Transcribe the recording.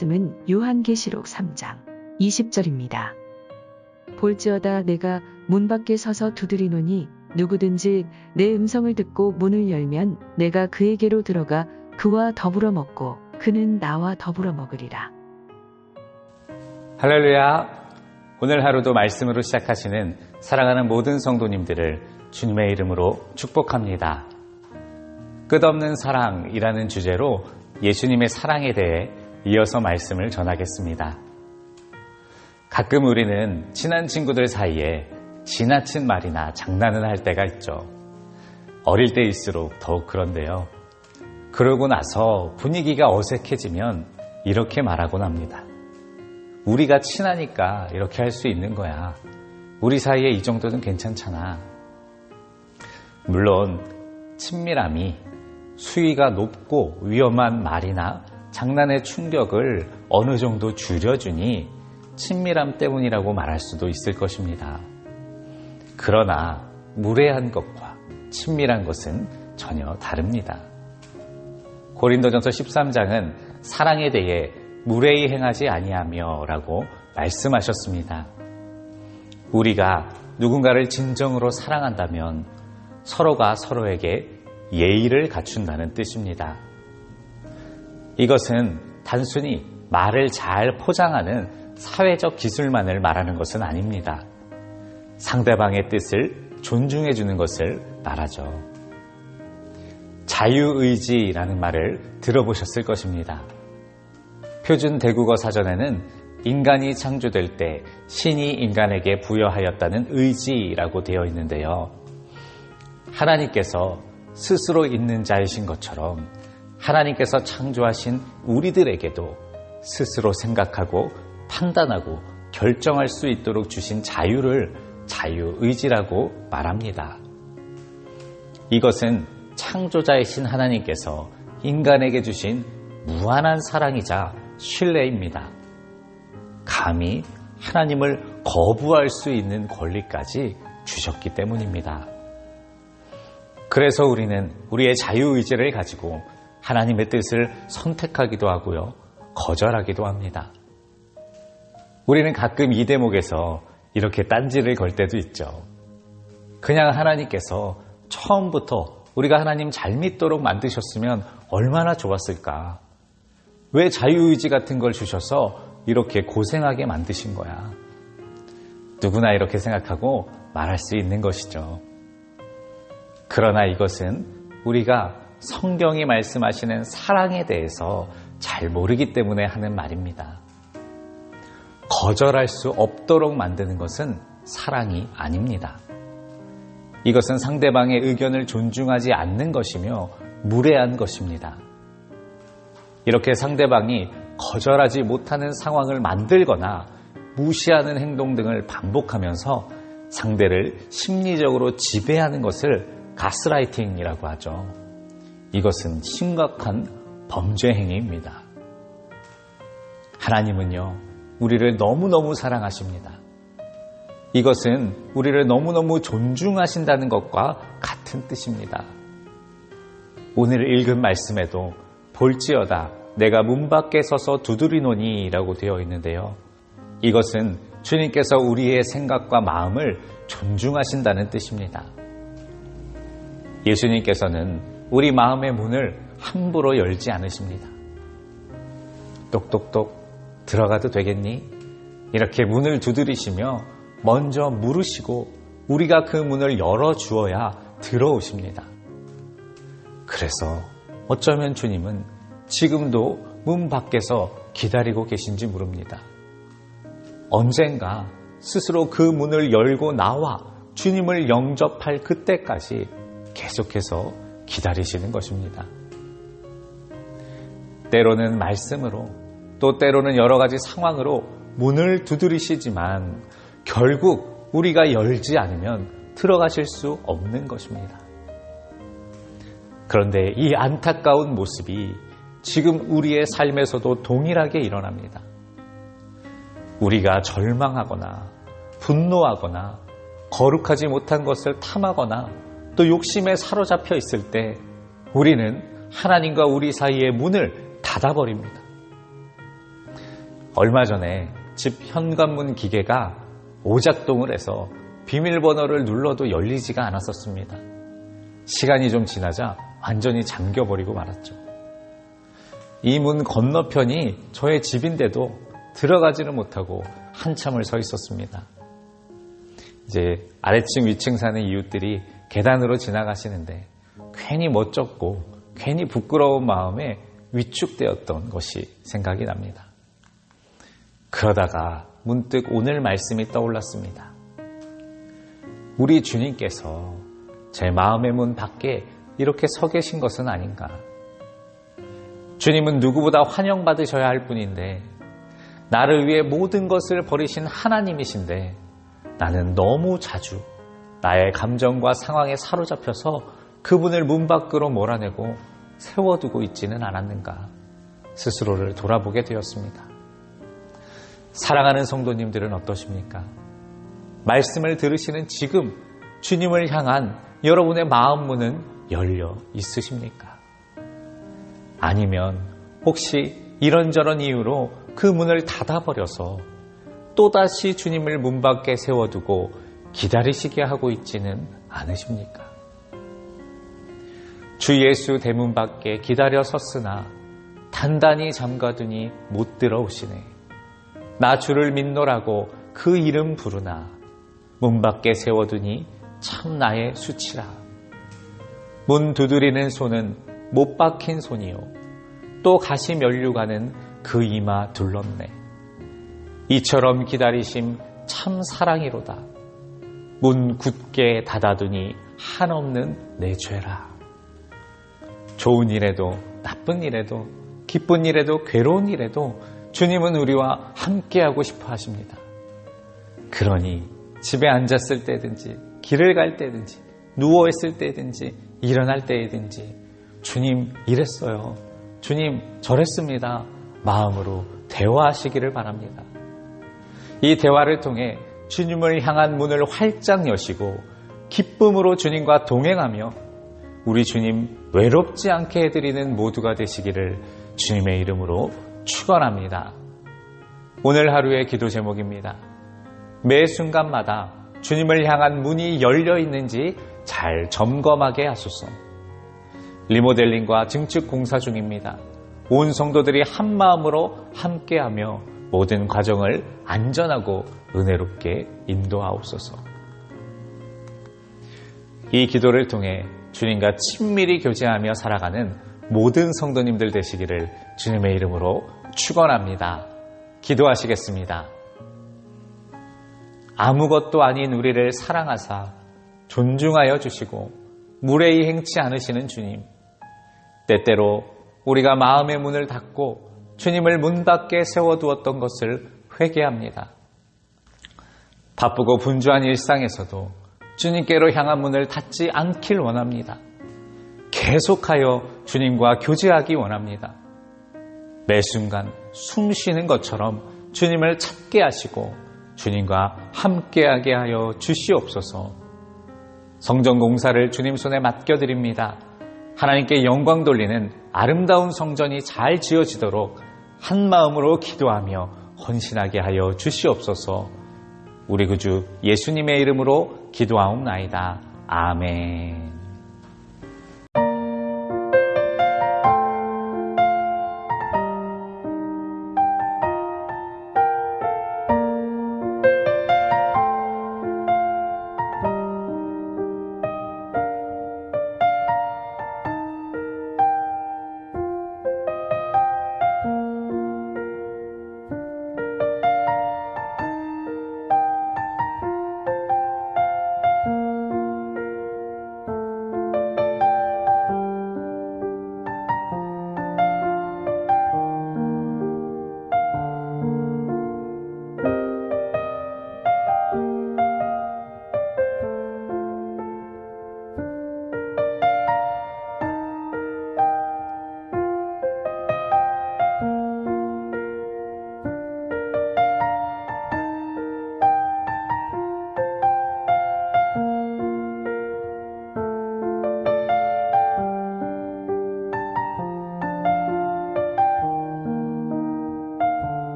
말씀은 요한계시록 3장 20절입니다. 볼지어다 내가 문 밖에 서서 두드리노니 누구든지 내 음성을 듣고 문을 열면 내가 그에게로 들어가 그와 더불어 먹고 그는 나와 더불어 먹으리라. 할렐루야. 오늘 하루도 말씀으로 시작하시는 사랑하는 모든 성도님들을 주님의 이름으로 축복합니다. 끝없는 사랑이라는 주제로 예수님의 사랑에 대해 이어서 말씀을 전하겠습니다. 가끔 우리는 친한 친구들 사이에 지나친 말이나 장난을 할 때가 있죠. 어릴 때일수록 더욱 그런데요. 그러고 나서 분위기가 어색해지면 이렇게 말하곤 합니다. 우리가 친하니까 이렇게 할 수 있는 거야. 우리 사이에 이 정도는 괜찮잖아. 물론 친밀함이 수위가 높고 위험한 말이나 장난의 충격을 어느 정도 줄여주니 친밀함 때문이라고 말할 수도 있을 것입니다. 그러나 무례한 것과 친밀한 것은 전혀 다릅니다. 고린도전서 13장은 사랑에 대해 무례히 행하지 아니하며 라고 말씀하셨습니다. 우리가 누군가를 진정으로 사랑한다면 서로가 서로에게 예의를 갖춘다는 뜻입니다. 이것은 단순히 말을 잘 포장하는 사회적 기술만을 말하는 것은 아닙니다. 상대방의 뜻을 존중해 주는 것을 말하죠. 자유의지라는 말을 들어보셨을 것입니다. 표준 대국어 사전에는 인간이 창조될 때 신이 인간에게 부여하였다는 의지라고 되어 있는데요. 하나님께서 스스로 있는 자이신 것처럼 하나님께서 창조하신 우리들에게도 스스로 생각하고 판단하고 결정할 수 있도록 주신 자유를 자유의지라고 말합니다. 이것은 창조자이신 하나님께서 인간에게 주신 무한한 사랑이자 신뢰입니다. 감히 하나님을 거부할 수 있는 권리까지 주셨기 때문입니다. 그래서 우리는 우리의 자유의지를 가지고 하나님의 뜻을 선택하기도 하고요, 거절하기도 합니다. 우리는 가끔 이 대목에서 이렇게 딴지를 걸 때도 있죠. 그냥 하나님께서 처음부터 우리가 하나님 잘 믿도록 만드셨으면 얼마나 좋았을까? 왜 자유의지 같은 걸 주셔서 이렇게 고생하게 만드신 거야? 누구나 이렇게 생각하고 말할 수 있는 것이죠. 그러나 이것은 우리가 성경이 말씀하시는 사랑에 대해서 잘 모르기 때문에 하는 말입니다. 거절할 수 없도록 만드는 것은 사랑이 아닙니다. 이것은 상대방의 의견을 존중하지 않는 것이며 무례한 것입니다. 이렇게 상대방이 거절하지 못하는 상황을 만들거나 무시하는 행동 등을 반복하면서 상대를 심리적으로 지배하는 것을 가스라이팅이라고 하죠. 이것은 심각한 범죄 행위입니다. 하나님은요, 우리를 너무너무 사랑하십니다. 이것은 우리를 너무너무 존중하신다는 것과 같은 뜻입니다. 오늘 읽은 말씀에도 볼지어다 내가 문 밖에 서서 두드리노니 라고 되어 있는데요. 이것은 주님께서 우리의 생각과 마음을 존중하신다는 뜻입니다. 예수님께서는 우리 마음의 문을 함부로 열지 않으십니다. 똑똑똑 들어가도 되겠니? 이렇게 문을 두드리시며 먼저 물으시고 우리가 그 문을 열어주어야 들어오십니다. 그래서 어쩌면 주님은 지금도 문 밖에서 기다리고 계신지 모릅니다. 언젠가 스스로 그 문을 열고 나와 주님을 영접할 그때까지 계속해서 기다리시는 것입니다. 때로는 말씀으로, 또 때로는 여러 가지 상황으로 문을 두드리시지만 결국 우리가 열지 않으면 들어가실 수 없는 것입니다. 그런데 이 안타까운 모습이 지금 우리의 삶에서도 동일하게 일어납니다. 우리가 절망하거나 분노하거나 거룩하지 못한 것을 탐하거나 또 욕심에 사로잡혀 있을 때 우리는 하나님과 우리 사이의 문을 닫아버립니다. 얼마 전에 집 현관문 기계가 오작동을 해서 비밀번호를 눌러도 열리지가 않았었습니다. 시간이 좀 지나자 완전히 잠겨버리고 말았죠. 이 문 건너편이 저의 집인데도 들어가지는 못하고 한참을 서 있었습니다. 이제 아래층 위층 사는 이웃들이 계단으로 지나가시는데 괜히 멋쩍고 괜히 부끄러운 마음에 위축되었던 것이 생각이 납니다. 그러다가 문득 오늘 말씀이 떠올랐습니다. 우리 주님께서 제 마음의 문 밖에 이렇게 서 계신 것은 아닌가. 주님은 누구보다 환영받으셔야 할 분인데 나를 위해 모든 것을 버리신 하나님이신데 나는 너무 자주 나의 감정과 상황에 사로잡혀서 그분을 문 밖으로 몰아내고 세워두고 있지는 않았는가 스스로를 돌아보게 되었습니다. 사랑하는 성도님들은 어떠십니까? 말씀을 들으시는 지금 주님을 향한 여러분의 마음 문은 열려 있으십니까? 아니면 혹시 이런저런 이유로 그 문을 닫아버려서 또다시 주님을 문 밖에 세워두고 기다리시게 하고 있지는 않으십니까? 주 예수 대문 밖에 기다려 섰으나 단단히 잠가두니 못 들어오시네. 나 주를 믿노라고 그 이름 부르나 문 밖에 세워두니 참 나의 수치라. 문 두드리는 손은 못 박힌 손이요 또 가시 면류관은 그 이마 둘렀네. 이처럼 기다리심 참 사랑이로다. 문 굳게 닫아두니 한없는 내 죄라. 좋은 일에도 나쁜 일에도 기쁜 일에도 괴로운 일에도 주님은 우리와 함께하고 싶어 하십니다. 그러니 집에 앉았을 때든지 길을 갈 때든지 누워있을 때든지 일어날 때든지 주님 이랬어요. 주님 저랬습니다. 마음으로 대화하시기를 바랍니다. 이 대화를 통해 주님을 향한 문을 활짝 여시고 기쁨으로 주님과 동행하며 우리 주님 외롭지 않게 해드리는 모두가 되시기를 주님의 이름으로 축원합니다. 오늘 하루의 기도 제목입니다. 매 순간마다 주님을 향한 문이 열려 있는지 잘 점검하게 하소서. 리모델링과 증축 공사 중입니다. 온 성도들이 한 마음으로 함께하며 모든 과정을 안전하고 은혜롭게 인도하옵소서. 이 기도를 통해 주님과 친밀히 교제하며 살아가는 모든 성도님들 되시기를 주님의 이름으로 축원합니다. 기도하시겠습니다. 아무것도 아닌 우리를 사랑하사 존중하여 주시고 무례히 행치 않으시는 주님, 때때로 우리가 마음의 문을 닫고 주님을 문 밖에 세워두었던 것을 회개합니다. 바쁘고 분주한 일상에서도 주님께로 향한 문을 닫지 않길 원합니다. 계속하여 주님과 교제하기 원합니다. 매 순간 숨 쉬는 것처럼 주님을 찾게 하시고 주님과 함께하게 하여 주시옵소서. 성전 공사를 주님 손에 맡겨드립니다. 하나님께 영광 돌리는 아름다운 성전이 잘 지어지도록 한 마음으로 기도하며 헌신하게 하여 주시옵소서. 우리 구주 예수님의 이름으로 기도하옵나이다. 아멘.